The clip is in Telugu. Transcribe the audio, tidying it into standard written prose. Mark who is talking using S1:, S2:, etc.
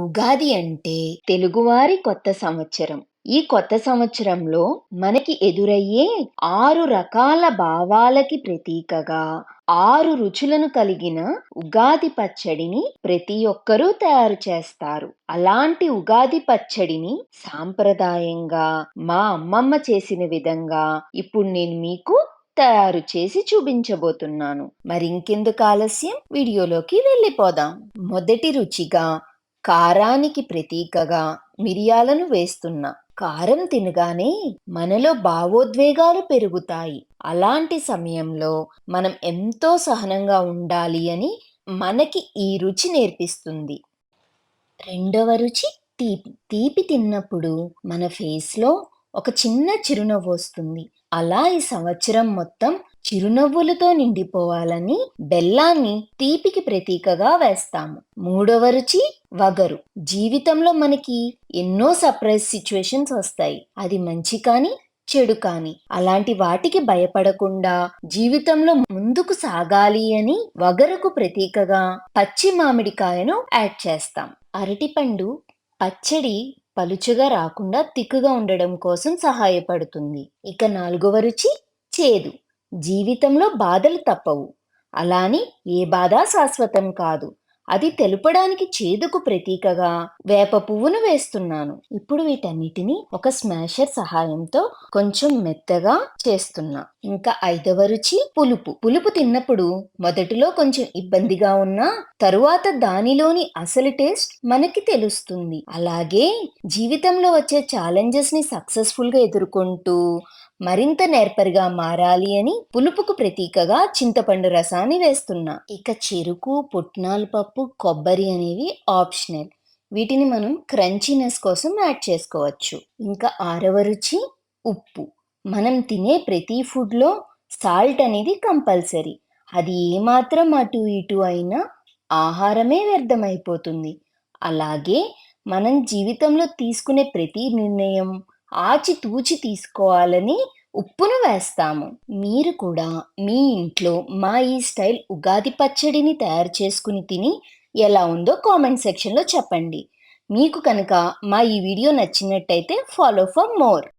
S1: ఉగాది అంటే తెలుగువారి కొత్త సంవత్సరం. ఈ కొత్త సంవత్సరంలో మనకి ఎదురయ్యే 6 రకాల భావాలకి ప్రతీకగా 6 రుచులను కలిగిన ఉగాది పచ్చడిని ప్రతి ఒక్కరూ తయారు చేస్తారు. అలాంటి ఉగాది పచ్చడిని సాంప్రదాయంగా మా అమ్మమ్మ చేసిన విధంగా ఇప్పుడు నేను మీకు తయారు చేసి చూపించబోతున్నాను. మరింకెందుకు ఆలస్యం, వీడియోలోకి వెళ్ళిపోదాం. మొదటి రుచిగా కారానికి ప్రతీకగా మిరియాలను వేస్తున్నా. కారం తినగానే మనలో భావోద్వేగాలు పెరుగుతాయి. అలాంటి సమయంలో మనం ఎంతో సహనంగా ఉండాలి అని మనకి ఈ రుచి నేర్పిస్తుంది. రెండవ రుచి తీపి. తీపి తిన్నప్పుడు మన ఫేస్లో ఒక చిన్న చిరునవ్వు వస్తుంది. అలా ఈ సంవత్సరం మొత్తం చిరునవ్వులతో నిండిపోవాలని బెల్లాన్ని తీపికి ప్రతీకగా వేస్తాము. మూడవ రుచి వగరు. జీవితంలో మనకి ఎన్నో సర్ప్రైజ్ సిచ్యువేషన్స్ వస్తాయి. అది మంచి కానీ చెడు కానీ అలాంటి వాటికి భయపడకుండా జీవితంలో ముందుకు సాగాలి అని వగరుకు ప్రతీకగా పచ్చి మామిడికాయను యాడ్ చేస్తాం. అరటిపండు పచ్చడి పలుచగా రాకుండా తిక్కుగా ఉండడం కోసం సహాయపడుతుంది. ఇక నాలుగవ రుచి చేదు. జీవితంలో బాధలు తప్పవు, అలాని ఏ బాధ శాశ్వతం కాదు. అది తెలుపడానికి చేదుకు ప్రతీకగా వేప పువ్వును వేస్తున్నాను. ఇప్పుడు వీటన్నిటిని ఒక స్మాషర్ సహాయంతో కొంచెం మెత్తగా చేస్తున్నా. ఇంకా ఐదవ రుచి పులుపు. పులుపు తిన్నప్పుడు మొదటిలో కొంచెం ఇబ్బందిగా ఉన్నా తరువాత దానిలోని అసలు టేస్ట్ మనకి తెలుస్తుంది. అలాగే జీవితంలో వచ్చే ఛాలెంజెస్ ని సక్సెస్ఫుల్ గా ఎదుర్కొంటూ మరింత నేర్పరిగా మారాలి అని పులుపుకు ప్రతీకగా చింతపండు రసాన్ని వేస్తున్నా. ఇక చెరుకు, పుట్నాల పప్పు, కొబ్బరి అనేవి ఆప్షనల్. వీటిని మనం క్రంచీనెస్ కోసం యాడ్ చేసుకోవచ్చు. ఇంకా ఆరవ రుచి ఉప్పు. మనం తినే ప్రతి ఫుడ్లో సాల్ట్ అనేది కంపల్సరీ. అది ఏమాత్రం అటు ఇటు అయినా ఆహారమే వ్యర్థమైపోతుంది. అలాగే మనం జీవితంలో తీసుకునే ప్రతి నిర్ణయం ఆచితూచి తీసుకోవాలని ఉప్పును వేస్తాము. మీరు కూడా మీ ఇంట్లో మా ఈ స్టైల్ ఉగాది పచ్చడిని తయారు చేసుకుని తిని ఎలా ఉందో కామెంట్ సెక్షన్లో చెప్పండి. మీకు కనుక మా ఈ వీడియో నచ్చినట్టయితే ఫాలో ఫర్ మోర్.